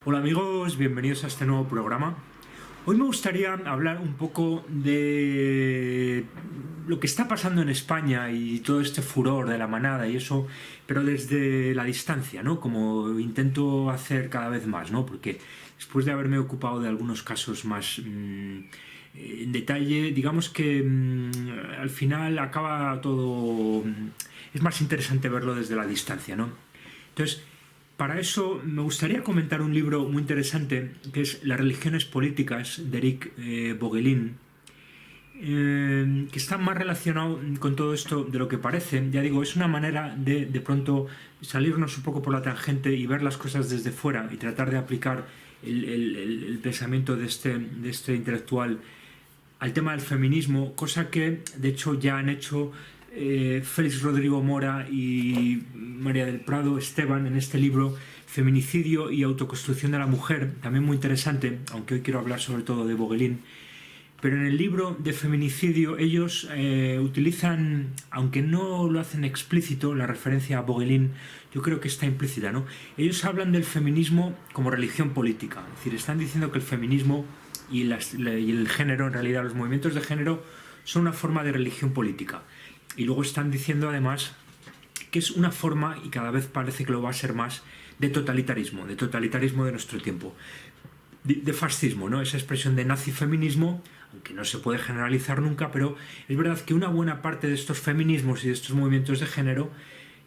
Hola amigos, bienvenidos a este nuevo programa. Hoy me gustaría hablar un poco de lo que está pasando en España y todo este furor de la manada y eso, pero desde la distancia, ¿no? Como intento hacer cada vez más, ¿no? Porque después de haberme ocupado de algunos casos más en detalle, digamos que al final acaba todo... es más interesante verlo desde la distancia, ¿no? Entonces, para eso me gustaría comentar un libro muy interesante que es Las religiones políticas de Eric Voegelin, que está más relacionado con todo esto de lo que parece. Ya digo, es una manera de pronto salirnos un poco por la tangente y ver las cosas desde fuera y tratar de aplicar el pensamiento de este intelectual al tema del feminismo, cosa que de hecho ya han hecho Félix Rodrigo Mora y María del Prado Esteban en este libro Feminicidio y autoconstrucción de la mujer, también muy interesante, aunque hoy quiero hablar sobre todo de Voegelin. Pero en el libro de feminicidio ellos utilizan, aunque no lo hacen explícito, la referencia a Voegelin, yo creo que está implícita, ¿no? Ellos hablan del feminismo como religión política, es decir, están diciendo que el feminismo y el género, en realidad los movimientos de género, son una forma de religión política. Y luego están diciendo además que es una forma, y cada vez parece que lo va a ser más, de totalitarismo de nuestro tiempo. De fascismo, ¿no? Esa expresión de nazifeminismo, aunque no se puede generalizar nunca, pero es verdad que una buena parte de estos feminismos y de estos movimientos de género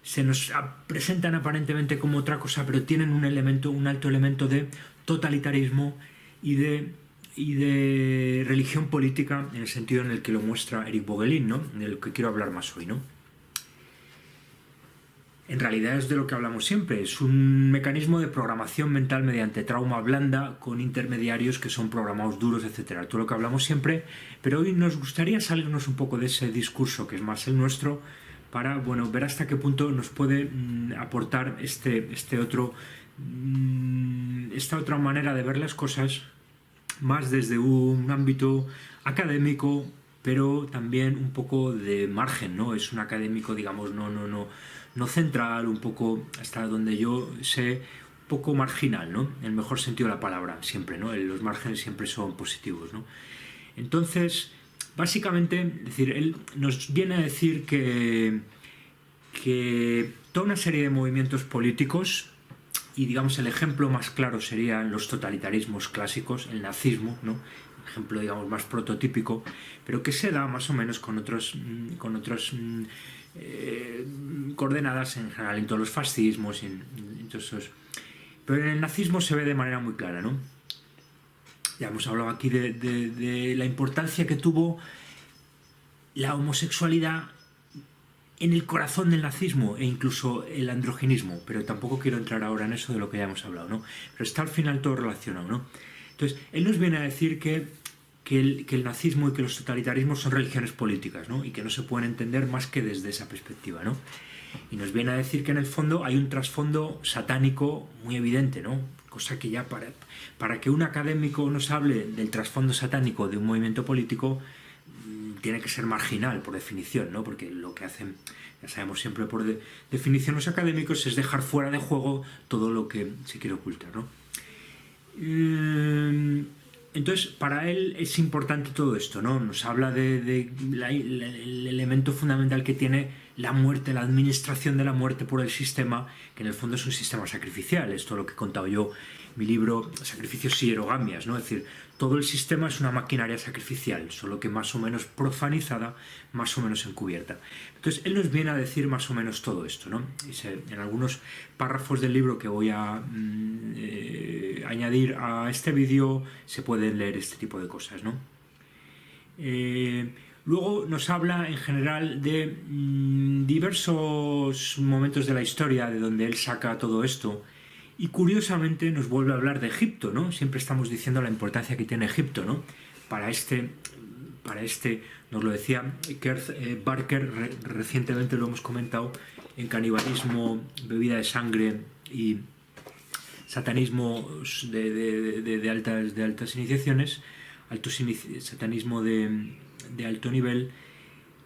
se nos presentan aparentemente como otra cosa, pero tienen un alto elemento de totalitarismo y de religión política, en el sentido en el que lo muestra Eric Voegelin, ¿no? Del que quiero hablar más hoy, ¿no? En realidad es de lo que hablamos siempre, es un mecanismo de programación mental mediante trauma blanda con intermediarios que son programados duros, etc. Todo lo que hablamos siempre, pero hoy nos gustaría salirnos un poco de ese discurso que es más el nuestro para, bueno, ver hasta qué punto nos puede aportar esta otra manera de ver las cosas más desde un ámbito académico, pero también un poco de margen, ¿no? Es un académico, digamos, no central, un poco, hasta donde yo sé, un poco marginal, ¿no? En el mejor sentido de la palabra, siempre, ¿no? Los márgenes siempre son positivos, ¿no? Entonces, básicamente, es decir, él nos viene a decir que toda una serie de movimientos políticos, y digamos el ejemplo más claro serían los totalitarismos clásicos, el nazismo, ¿no? Ejemplo, digamos, más prototípico, pero que se da más o menos con otras coordenadas en general en todos los fascismos, en todos esos. Pero en el nazismo se ve de manera muy clara, ¿no? Ya hemos hablado aquí de la importancia que tuvo la homosexualidad en el corazón del nazismo e incluso el androginismo, pero tampoco quiero entrar ahora en eso de lo que ya hemos hablado, ¿no? Pero está al final todo relacionado, ¿no? Entonces, él nos viene a decir que el nazismo y que los totalitarismos son religiones políticas, ¿no? Y que no se pueden entender más que desde esa perspectiva, ¿no? Y nos viene a decir que en el fondo hay un trasfondo satánico muy evidente, ¿no? Cosa que ya para que un académico nos hable del trasfondo satánico de un movimiento político tiene que ser marginal por definición, ¿no? Porque lo que hacen, ya sabemos siempre por definición los académicos, es dejar fuera de juego todo lo que se quiere ocultar, ¿no? Entonces, para él es importante todo esto, ¿no? Nos habla el elemento fundamental que tiene la muerte, la administración de la muerte por el sistema, que en el fondo es un sistema sacrificial. Esto es lo que he contado yo en mi libro Sacrificios y Erogamias, ¿no? Es decir, todo el sistema es una maquinaria sacrificial, solo que más o menos profanizada, más o menos encubierta. Entonces, él nos viene a decir más o menos todo esto, ¿no? En algunos párrafos del libro que voy a añadir a este vídeo se pueden leer este tipo de cosas, ¿no? Luego nos habla en general de diversos momentos de la historia de donde él saca todo esto. Y curiosamente nos vuelve a hablar de Egipto, ¿no? Siempre estamos diciendo la importancia que tiene Egipto, ¿no? Para este nos lo decía Kurt Barker, recientemente lo hemos comentado, en Canibalismo, Bebida de Sangre y Satanismo de altas iniciaciones, satanismo de alto nivel,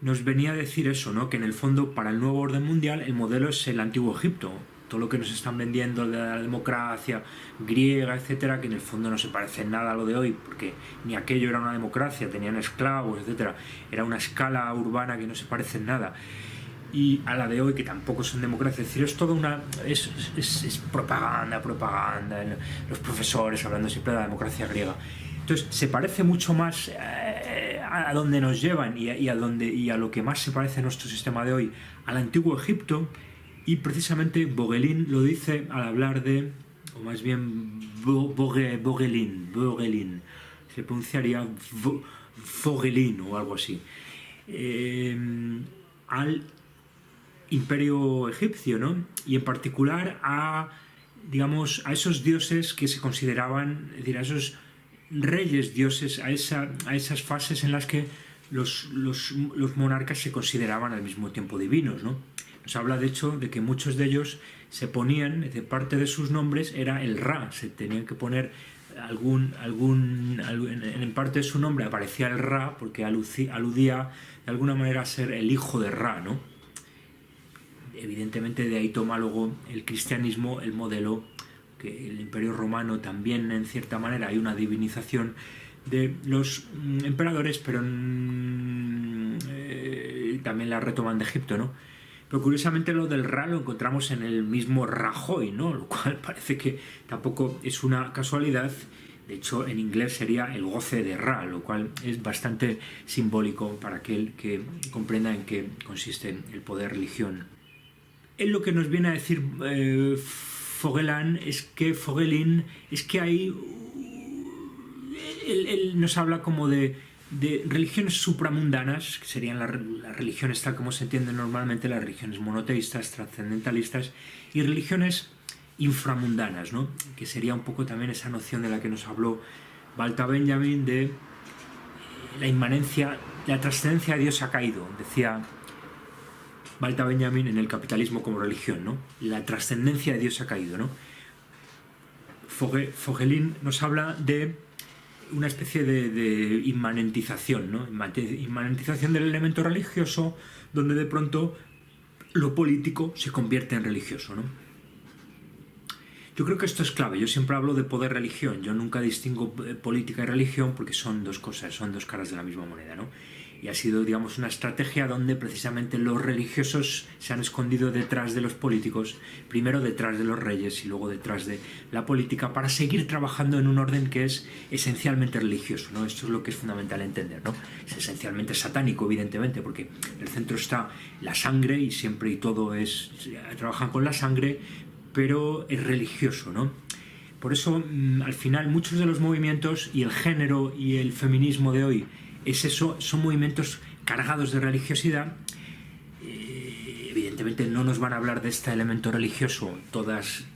nos venía a decir eso, ¿no? Que en el fondo para el nuevo orden mundial el modelo es el antiguo Egipto, todo lo que nos están vendiendo de la democracia griega, etcétera, que en el fondo no se parece en nada a lo de hoy, porque ni aquello era una democracia, tenían esclavos, etcétera, era una escala urbana que no se parece en nada, y a la de hoy, que tampoco son democracias. Es decir, es toda una... es propaganda, los profesores hablando siempre de la democracia griega. Entonces se parece mucho más a donde nos llevan y a lo que más se parece a nuestro sistema de hoy, al antiguo Egipto. Y precisamente Vogelin lo dice al hablar de, o más bien Vogelin, se pronunciaría Vogelin o algo así, al imperio egipcio, ¿no? Y en particular a, digamos, a esos dioses que se consideraban, es decir, a esos reyes dioses, a esas fases en las que los monarcas se consideraban al mismo tiempo divinos, ¿no? Nos habla, de hecho, de que muchos de ellos se ponían, de parte de sus nombres era el Ra, se tenían que poner en parte de su nombre aparecía el Ra porque aludía de alguna manera a ser el hijo de Ra, ¿no? Evidentemente de ahí toma luego el cristianismo el modelo, que el Imperio Romano también en cierta manera hay una divinización de los emperadores, pero también la retoman de Egipto, ¿no? Pero curiosamente lo del Ra lo encontramos en el mismo Rajoy, ¿no? Lo cual parece que tampoco es una casualidad. De hecho, en inglés sería el goce de Ra, lo cual es bastante simbólico para aquel que comprenda en qué consiste el poder religión. Él lo que nos viene a decir Vogelin es que hay... Él nos habla como de religiones supramundanas, que serían las religiones tal como se entienden normalmente, las religiones monoteístas, trascendentalistas, y religiones inframundanas, ¿no? Que sería un poco también esa noción de la que nos habló Walter Benjamin de la inmanencia, la trascendencia de Dios ha caído, decía Walter Benjamin en El capitalismo como religión, ¿no? La trascendencia de Dios ha caído, ¿no? Vogelin nos habla de una especie de inmanentización, ¿no? Inmanentización del elemento religioso, donde de pronto lo político se convierte en religioso, ¿no? Yo creo que esto es clave. Yo siempre hablo de poder-religión. Yo nunca distingo política y religión porque son dos cosas, son dos caras de la misma moneda, ¿no? Y ha sido, digamos, una estrategia donde precisamente los religiosos se han escondido detrás de los políticos, primero detrás de los reyes y luego detrás de la política, para seguir trabajando en un orden que es esencialmente religioso, ¿no? Esto es lo que es fundamental entender, ¿no? Es esencialmente satánico, evidentemente, porque en el centro está la sangre y siempre y todo es... trabajan con la sangre, pero es religioso, ¿no? Por eso, al final, muchos de los movimientos y el género y el feminismo de hoy es eso, son movimientos cargados de religiosidad. Evidentemente no nos van a hablar de este elemento religioso todas,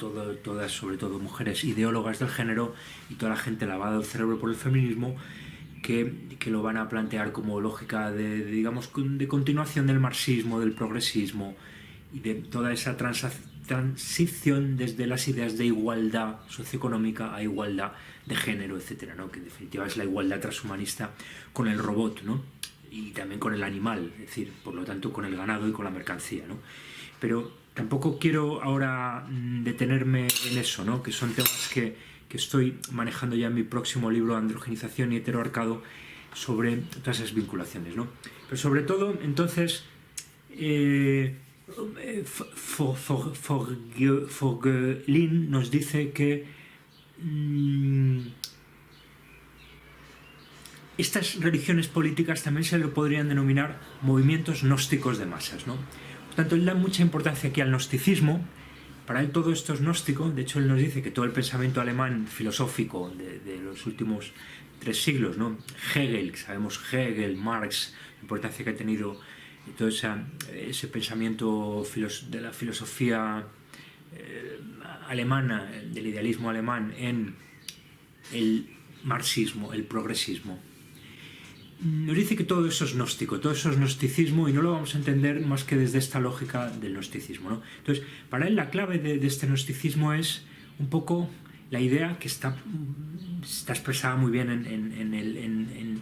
sobre todo mujeres ideólogas del género y toda la gente lavada del cerebro por el feminismo, que lo van a plantear como lógica digamos, de continuación del marxismo, del progresismo y de toda esa transición desde las ideas de igualdad socioeconómica a igualdad de género, etcétera, ¿no? Que en definitiva es la igualdad transhumanista con el robot, ¿no? Y también con el animal, es decir, por lo tanto con el ganado y con la mercancía, ¿no? Pero tampoco quiero ahora detenerme en eso, ¿no? Que son temas que estoy manejando ya en mi próximo libro, Androgenización y Heteroarcado, sobre todas esas vinculaciones, ¿no? Pero sobre todo, entonces, Vogelin nos dice que estas religiones políticas también se le podrían denominar movimientos gnósticos de masas, ¿no? Por tanto, él da mucha importancia aquí al gnosticismo. Para él todo esto es gnóstico. De hecho, él nos dice que todo el pensamiento alemán filosófico de los últimos 3 siglos, ¿no? Hegel, que sabemos Hegel, Marx, la importancia que ha tenido todo ese pensamiento de la filosofía alemana, del idealismo alemán en el marxismo, el progresismo. Nos dice que todo eso es gnóstico, todo eso es gnosticismo, y no lo vamos a entender más que desde esta lógica del gnosticismo, ¿no? Entonces, para él la clave de este gnosticismo es un poco la idea que está expresada muy bien en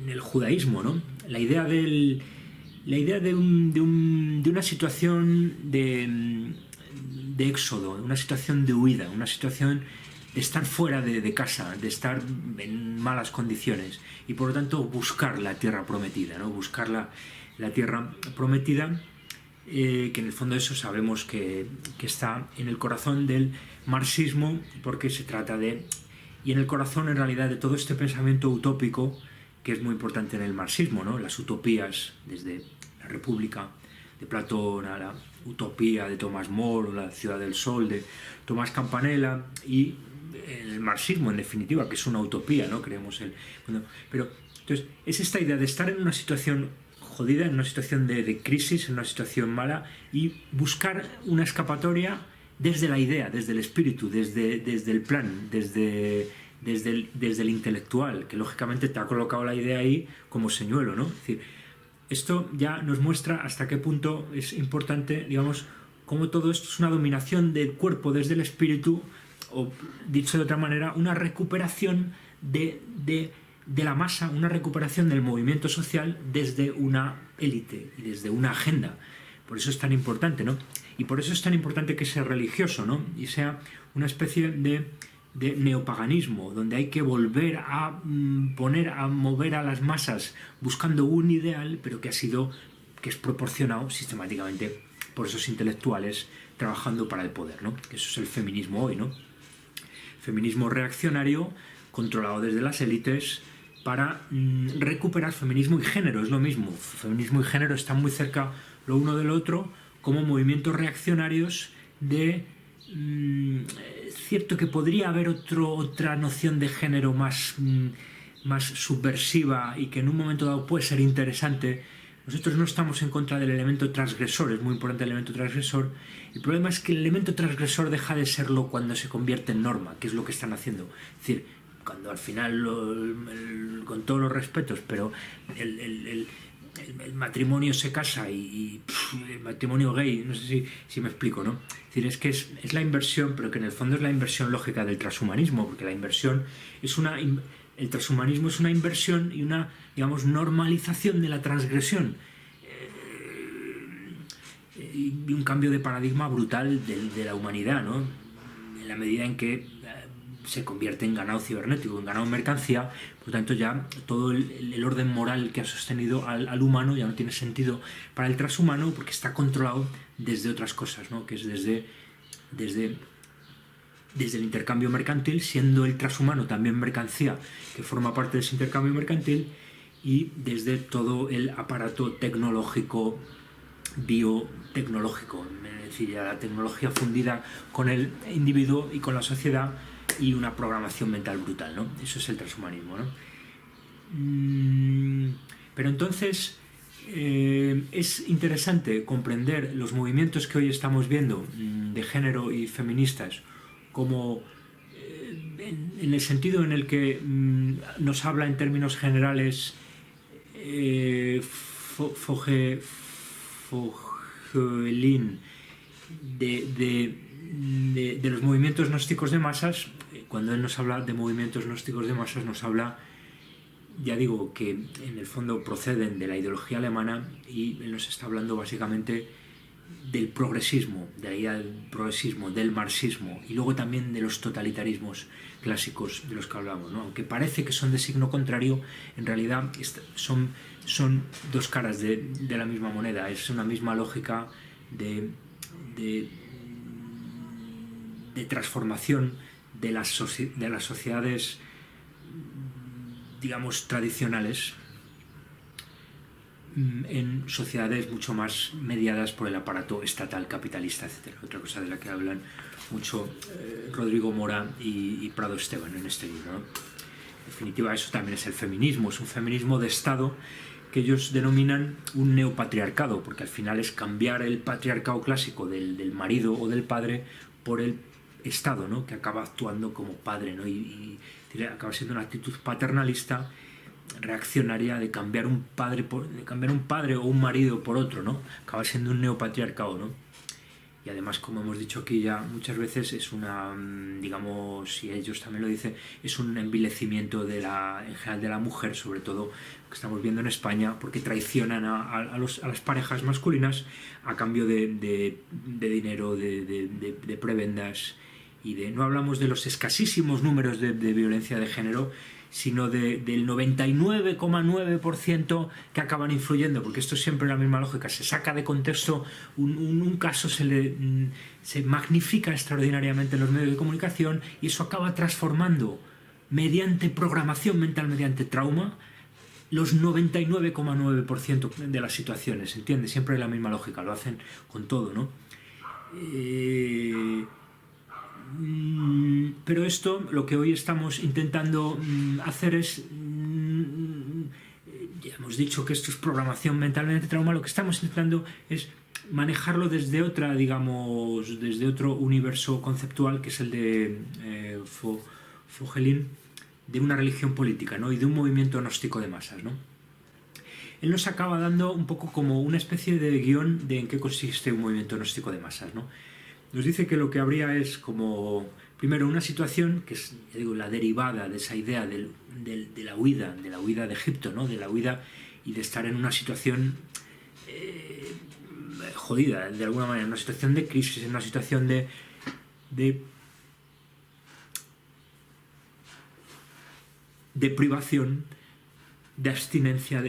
el judaísmo, ¿no? La idea del la idea de una situación de éxodo, una situación de huida, una situación de estar fuera de casa, de estar en malas condiciones y por lo tanto buscar la tierra prometida, ¿no? Buscar la tierra prometida, que en el fondo eso sabemos que está en el corazón del marxismo, porque se trata de, y en el corazón en realidad de todo este pensamiento utópico que es muy importante en el marxismo, ¿no? Las utopías, desde la República de Platón a la utopía de Tomás Moro, la Ciudad del Sol de Tomás Campanella, y el marxismo en definitiva, que es una utopía, ¿no? Creemos pero entonces es esta idea de estar en una situación jodida, en una situación de crisis, en una situación mala, y buscar una escapatoria desde la idea, desde el espíritu, desde el plan, desde el intelectual, que lógicamente te ha colocado la idea ahí como señuelo, ¿no? Es decir, esto ya nos muestra hasta qué punto es importante, digamos, cómo todo esto es una dominación del cuerpo desde el espíritu, o dicho de otra manera, una recuperación de la masa, una recuperación del movimiento social desde una élite y desde una agenda. Por eso es tan importante, ¿no? Y por eso es tan importante que sea religioso, ¿no? Y sea una especie de neopaganismo, donde hay que volver a mover a las masas buscando un ideal, pero que es proporcionado sistemáticamente por esos intelectuales trabajando para el poder, ¿no? Eso es el feminismo hoy, ¿no? Feminismo reaccionario controlado desde las élites para recuperar feminismo y género, es lo mismo. Feminismo y género están muy cerca lo uno del otro como movimientos reaccionarios de cierto que podría haber otra noción de género más subversiva y que en un momento dado puede ser interesante. Nosotros no estamos en contra del elemento transgresor, es muy importante el elemento transgresor. El problema es que el elemento transgresor deja de serlo cuando se convierte en norma, que es lo que están haciendo. Es decir, cuando al final, con todos los respetos, pero el matrimonio se casa y el matrimonio gay, no sé si me explico, ¿no? Es decir, es que es la inversión, pero que en el fondo es la inversión lógica del transhumanismo, porque la inversión el transhumanismo es una inversión y una, digamos, normalización de la transgresión y un cambio de paradigma brutal de la humanidad, ¿no? En la medida en que se convierte en ganado cibernético, en ganado mercancía, por lo tanto ya todo el orden moral que ha sostenido al humano ya no tiene sentido para el transhumano porque está controlado desde otras cosas, ¿no? Que es desde el intercambio mercantil, siendo el transhumano también mercancía que forma parte de ese intercambio mercantil, y desde todo el aparato tecnológico, biotecnológico, es decir, ya la tecnología fundida con el individuo y con la sociedad y una programación mental brutal, ¿no? Eso es el transhumanismo, ¿no? Pero entonces es interesante comprender los movimientos que hoy estamos viendo de género y feministas como en el sentido en el que nos habla en términos generales Fougelin de los movimientos gnósticos de masas. Cuando él nos habla de movimientos gnósticos de masas, nos habla, ya digo, que en el fondo proceden de la ideología alemana, y él nos está hablando básicamente del progresismo, de la idea del progresismo, del marxismo, y luego también de los totalitarismos clásicos de los que hablamos, ¿no? Aunque parece que son de signo contrario, en realidad son dos caras de la misma moneda, es una misma lógica de transformación de las sociedades, digamos, tradicionales en sociedades mucho más mediadas por el aparato estatal, capitalista, etc. Otra cosa de la que hablan mucho Rodrigo Mora y Prado Esteban en este libro, ¿no? En definitiva, eso también es el feminismo, es un feminismo de Estado que ellos denominan un neopatriarcado, porque al final es cambiar el patriarcado clásico del marido o del padre por el Estado, ¿no? Que acaba actuando como padre, ¿no? y acaba siendo una actitud paternalista, reaccionaria, de cambiar un padre o un marido por otro, ¿no? Acaba siendo un neopatriarcado, ¿no? y además, como hemos dicho aquí ya muchas veces, es una, digamos, y ellos también lo dicen, es un envilecimiento en general de la mujer, sobre todo que estamos viendo en España, porque traicionan a las parejas masculinas a cambio de dinero, de prebendas, no hablamos de los escasísimos números de violencia de género, sino del 99,9% que acaban influyendo, porque esto es siempre la misma lógica, se saca de contexto un caso, se magnifica extraordinariamente en los medios de comunicación y eso acaba transformando mediante programación mental, mediante trauma, los 99,9% de las situaciones, ¿entiendes? Siempre es la misma lógica, lo hacen con todo, ¿no? Pero esto, lo que hoy estamos intentando hacer es, ya hemos dicho que esto es programación mental mediante trauma, lo que estamos intentando es manejarlo desde otra, digamos, desde otro universo conceptual, que es el de Fogelin, de una religión política, ¿no? Y de un movimiento gnóstico de masas, ¿no? Él nos acaba dando un poco como una especie de guión de en qué consiste un movimiento gnóstico de masas, ¿no? Nos dice que lo que habría es como, primero, una situación que es, digo, la derivada de esa idea de la huida de Egipto, ¿no? De la huida y de estar en una situación jodida, de alguna manera, en una situación de crisis, en una situación de privación, de abstinencia,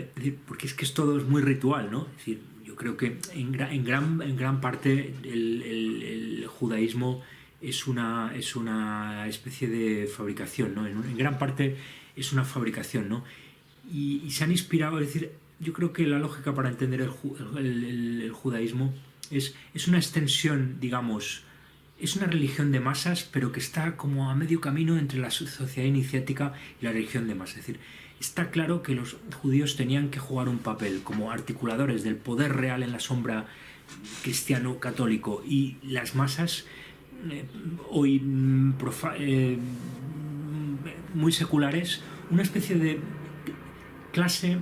porque es que todo es muy ritual, ¿no? Es decir, yo creo que en gran parte el judaísmo es una especie de fabricación, ¿no? En gran parte es una fabricación, ¿no? Y se han inspirado, es decir, yo creo que la lógica para entender el judaísmo es una extensión, digamos, es una religión de masas, pero que está como a medio camino entre la sociedad iniciática y la religión de masas. Es decir, está claro que los judíos tenían que jugar un papel como articuladores del poder real en la sombra cristiano-católico, y las masas, hoy muy seculares, una especie de clase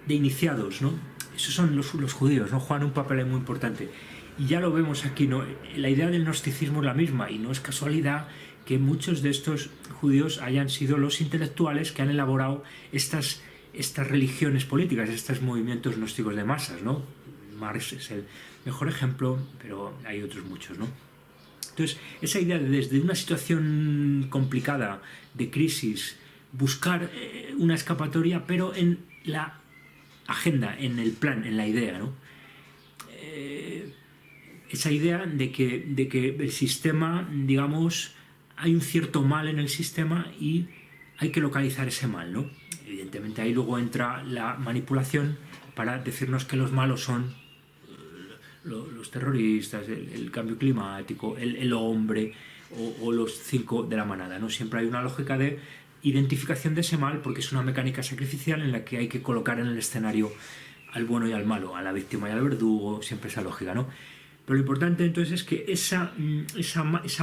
de iniciados, ¿no? Esos son los judíos, ¿no? Juegan un papel muy importante. Y ya lo vemos aquí, ¿no? La idea del gnosticismo es la misma, y no es casualidad que muchos de estos judíos hayan sido los intelectuales que han elaborado estas religiones políticas, estos movimientos gnósticos de masas, ¿no? Marx es el mejor ejemplo, pero hay otros muchos, ¿no? Entonces, esa idea de desde una situación complicada, de crisis, buscar una escapatoria, pero en la agenda, en el plan, en la idea, ¿no? Esa idea de que el sistema, digamos, hay un cierto mal en el sistema y hay que localizar ese mal, ¿no? Evidentemente ahí luego entra la manipulación para decirnos que los malos son los terroristas, el cambio climático, el hombre o los 5 de la manada, ¿no? Siempre hay una lógica de identificación de ese mal, porque es una mecánica sacrificial en la que hay que colocar en el escenario al bueno y al malo, a la víctima y al verdugo, siempre esa lógica, ¿no? Pero lo importante entonces es que esa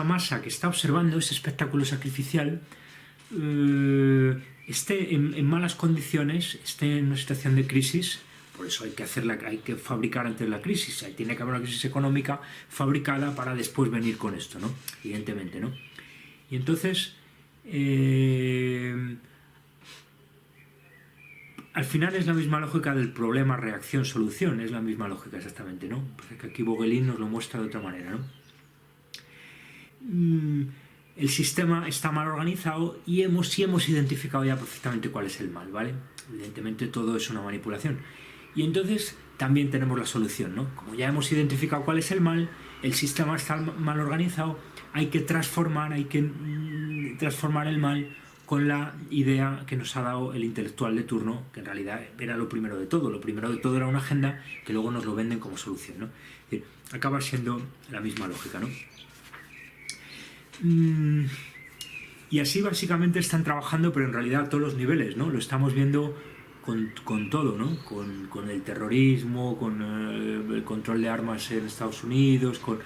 masa que está observando ese espectáculo sacrificial esté en malas condiciones, esté en una situación de crisis. Por eso hay que fabricar antes la crisis. Ahí tiene que haber una crisis económica fabricada para después venir con esto, ¿no? Evidentemente, ¿no? Y entonces al final es la misma lógica del problema, reacción, solución, es la misma lógica exactamente, ¿no? Porque aquí Vogelin nos lo muestra de otra manera, ¿no? El sistema está mal organizado y hemos identificado ya perfectamente cuál es el mal, ¿vale? Evidentemente todo es una manipulación. Y entonces también tenemos la solución, ¿no? Como ya hemos identificado cuál es el mal, el sistema está mal organizado, hay que transformar el mal con la idea que nos ha dado el intelectual de turno, que en realidad era lo primero de todo. Lo primero de todo era una agenda que luego nos lo venden como solución, ¿no? Es decir, acaba siendo la misma lógica, ¿no? Y así básicamente están trabajando, pero en realidad a todos los niveles, ¿no? Lo estamos viendo con todo, ¿no? Con el terrorismo, con el control de armas en Estados Unidos, con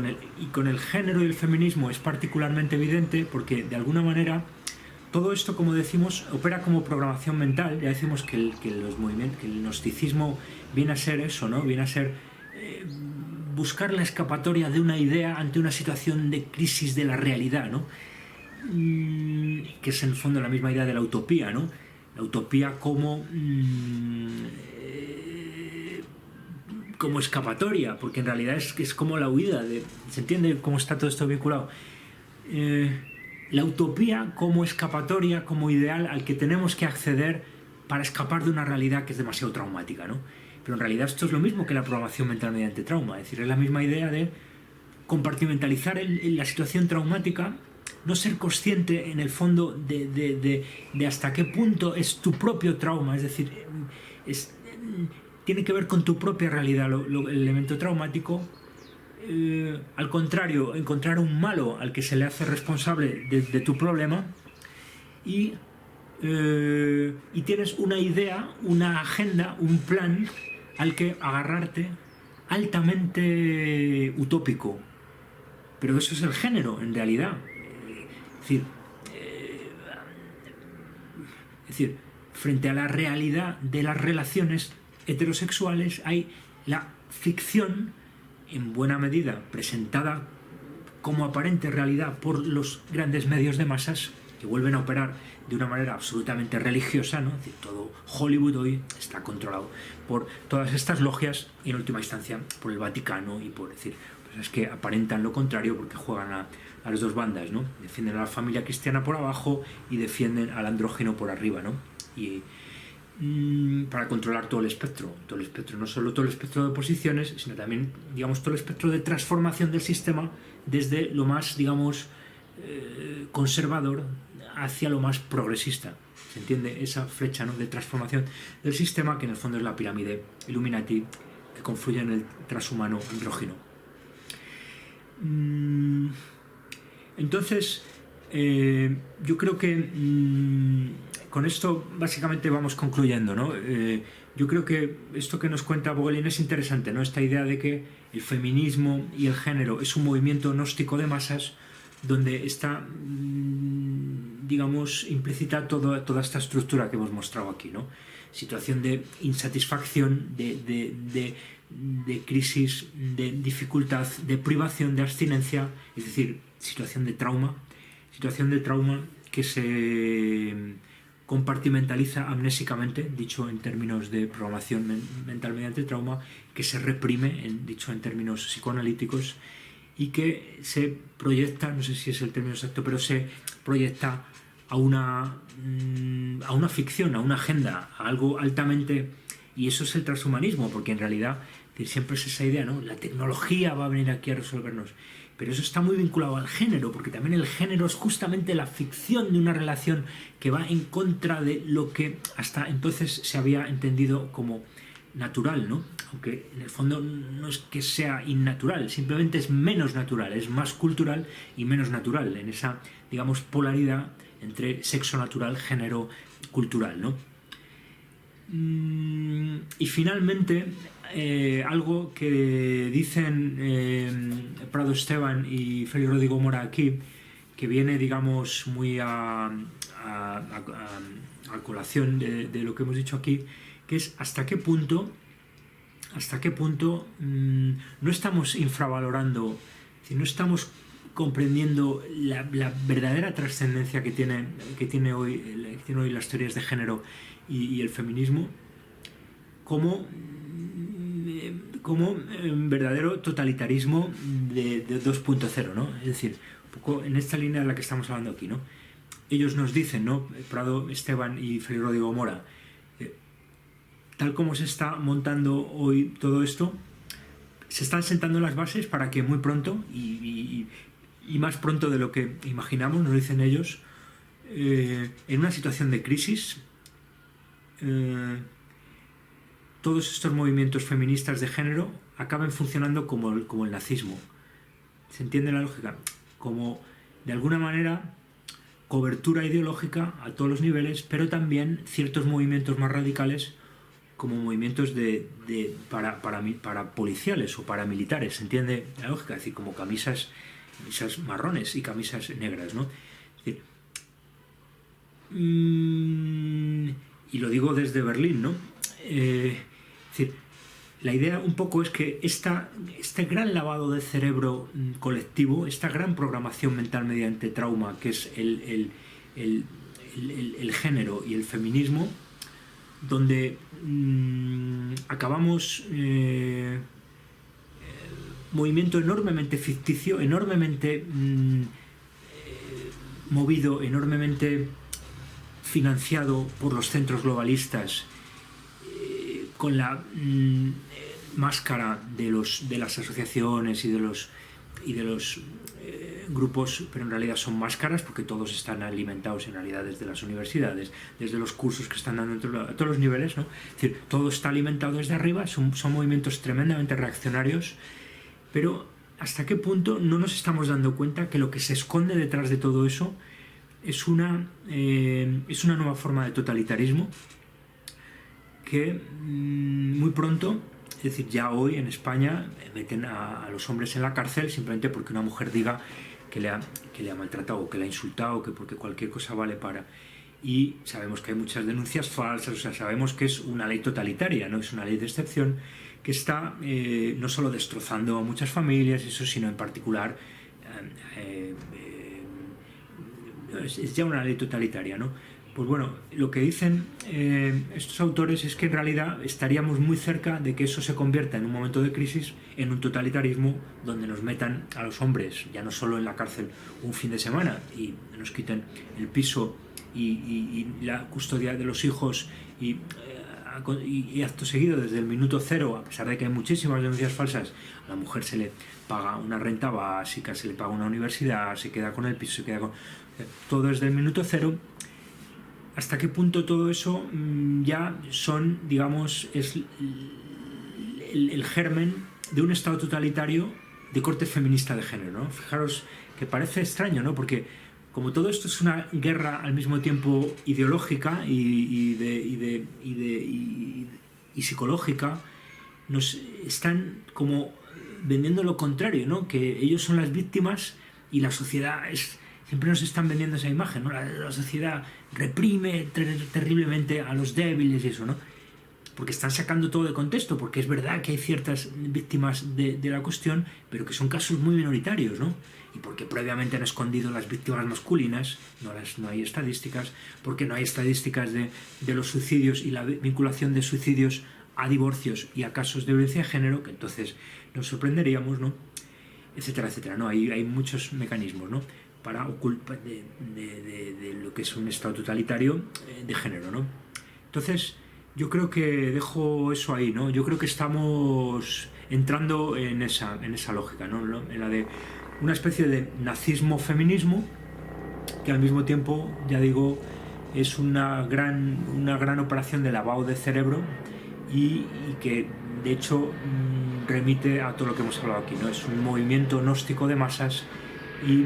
el género y el feminismo es particularmente evidente, porque de alguna manera todo esto, como decimos, opera como programación mental. Ya decimos que el gnosticismo viene a ser eso, ¿no? Viene a ser buscar la escapatoria de una idea ante una situación de crisis de la realidad, ¿no? Que es en el fondo la misma idea de la utopía, ¿no? La utopía como escapatoria, porque en realidad es como la huida. ¿Se entiende cómo está todo esto vinculado? La utopía como escapatoria, como ideal al que tenemos que acceder para escapar de una realidad que es demasiado traumática, ¿no? Pero en realidad esto es lo mismo que la programación mental mediante trauma, es decir, es la misma idea de compartimentalizar la situación traumática, no ser consciente en el fondo de hasta qué punto es tu propio trauma, es decir, tiene que ver con tu propia realidad el elemento traumático. Al contrario, encontrar un malo al que se le hace responsable de tu problema y tienes una idea, una agenda, un plan al que agarrarte altamente utópico. Pero eso es el género, en realidad. Es decir, frente a la realidad de las relaciones heterosexuales hay la ficción, en buena medida presentada como aparente realidad por los grandes medios de masas, que vuelven a operar de una manera absolutamente religiosa, ¿no? Es decir, todo Hollywood hoy está controlado por todas estas logias y en última instancia por el Vaticano y por decir, pues es que aparentan lo contrario porque juegan a las dos bandas, ¿no? Defienden a la familia cristiana por abajo y defienden al andrógeno por arriba, ¿no? Y para controlar todo el espectro, no solo todo el espectro de posiciones, sino también, digamos, todo el espectro de transformación del sistema desde lo más, digamos, conservador hacia lo más progresista. ¿Se entiende? Esa flecha, ¿no?, de transformación del sistema, que en el fondo es la pirámide Illuminati que confluye en el transhumano andrógino. Entonces, yo creo que con esto básicamente vamos concluyendo, ¿no? Yo creo que esto que nos cuenta Vogelin es interesante, ¿no? Esta idea de que el feminismo y el género es un movimiento gnóstico de masas donde está, digamos, implícita toda esta estructura que hemos mostrado aquí, ¿no? Situación de insatisfacción, de crisis, de dificultad, de privación, de abstinencia, es decir, situación de trauma que se compartimentaliza amnésicamente, dicho en términos de programación mental mediante trauma, que se reprime, dicho en términos psicoanalíticos, y que se proyecta, no sé si es el término exacto, pero se proyecta a una ficción, a una agenda, a algo altamente... Y eso es el transhumanismo, porque en realidad siempre es esa idea, ¿no? La tecnología va a venir aquí a resolvernos. Pero eso está muy vinculado al género, porque también el género es justamente la ficción de una relación que va en contra de lo que hasta entonces se había entendido como natural, ¿no? Aunque en el fondo no es que sea innatural, simplemente es menos natural, es más cultural y menos natural, en esa, digamos, polaridad entre sexo natural, género cultural, ¿no? Y finalmente, algo que dicen Prado Esteban y Félix Rodrigo Mora aquí, que viene, digamos, muy a colación de lo que hemos dicho aquí, que es hasta qué punto no estamos infravalorando, no estamos comprendiendo la verdadera trascendencia que tiene hoy las teorías de género y el feminismo como verdadero totalitarismo de 2.0, ¿no? Es decir, un poco en esta línea de la que estamos hablando aquí, ¿no? Ellos nos dicen, ¿no? Prado Esteban y Félix Rodrigo Mora, tal como se está montando hoy todo esto, se están sentando las bases para que muy pronto, y más pronto de lo que imaginamos, nos dicen ellos, en una situación de crisis, todos estos movimientos feministas de género acaben funcionando como el nazismo. ¿Se entiende la lógica? Como, de alguna manera, cobertura ideológica a todos los niveles, pero también ciertos movimientos más radicales como movimientos para policiales o paramilitares. ¿Se entiende la lógica? Es decir, como camisas marrones y camisas negras, ¿no? Es decir, y lo digo desde Berlín, ¿no? Es decir, la idea un poco es que este gran lavado de cerebro colectivo, esta gran programación mental mediante trauma, que es el género y el feminismo, donde acabamos movimiento enormemente ficticio, enormemente movido, enormemente financiado por los centros globalistas, con la máscara de las asociaciones y de los grupos, pero en realidad son máscaras porque todos están alimentados en realidad desde las universidades, desde los cursos que están dando a todos los niveles, ¿no? Es decir, todo está alimentado desde arriba, son movimientos tremendamente reaccionarios, pero ¿hasta qué punto no nos estamos dando cuenta que lo que se esconde detrás de todo eso es una nueva forma de totalitarismo que muy pronto, es decir, ya hoy en España meten a los hombres en la cárcel simplemente porque una mujer diga que le ha maltratado o que le ha insultado, que porque cualquier cosa vale para... Y sabemos que hay muchas denuncias falsas, o sea, sabemos que es una ley totalitaria, no es una ley de excepción que está no solo destrozando a muchas familias, eso, sino en particular es ya una ley totalitaria, ¿no? Pues bueno, lo que dicen estos autores es que en realidad estaríamos muy cerca de que eso se convierta en un momento de crisis en un totalitarismo donde nos metan a los hombres, ya no solo en la cárcel un fin de semana y nos quiten el piso y la custodia de los hijos y acto seguido desde el minuto cero, a pesar de que hay muchísimas denuncias falsas, a la mujer se le paga una renta básica, se le paga una universidad, se queda con el piso, se queda con... todo desde el minuto cero. ¿Hasta qué punto todo eso ya son, digamos, es el germen de un Estado totalitario de corte feminista de género, ¿no? Fijaros que parece extraño, ¿no? Porque como todo esto es una guerra al mismo tiempo ideológica y psicológica, nos están como vendiendo lo contrario, ¿no? Que ellos son las víctimas y la sociedad es... Siempre nos están vendiendo esa imagen, ¿no? La sociedad reprime terriblemente a los débiles y eso, ¿no? Porque están sacando todo de contexto, porque es verdad que hay ciertas víctimas de la cuestión, pero que son casos muy minoritarios, ¿no? Y porque previamente han escondido las víctimas masculinas, no hay estadísticas, porque no hay estadísticas de los suicidios y la vinculación de suicidios a divorcios y a casos de violencia de género, que entonces nos sorprenderíamos, ¿no? Etcétera, etcétera, ¿no? Hay muchos mecanismos, ¿no? Para ocultar de lo que es un Estado totalitario de género, ¿no? Entonces, yo creo que dejo eso ahí, ¿no? Yo creo que estamos entrando en esa lógica, ¿no? En la de una especie de nazismo-feminismo que al mismo tiempo, ya digo, es una gran operación de lavado de cerebro y que, de hecho, remite a todo lo que hemos hablado aquí, ¿no? Es un movimiento gnóstico de masas y...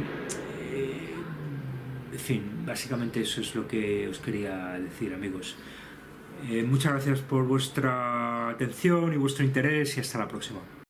en fin, básicamente eso es lo que os quería decir, amigos. Muchas gracias por vuestra atención y vuestro interés y hasta la próxima.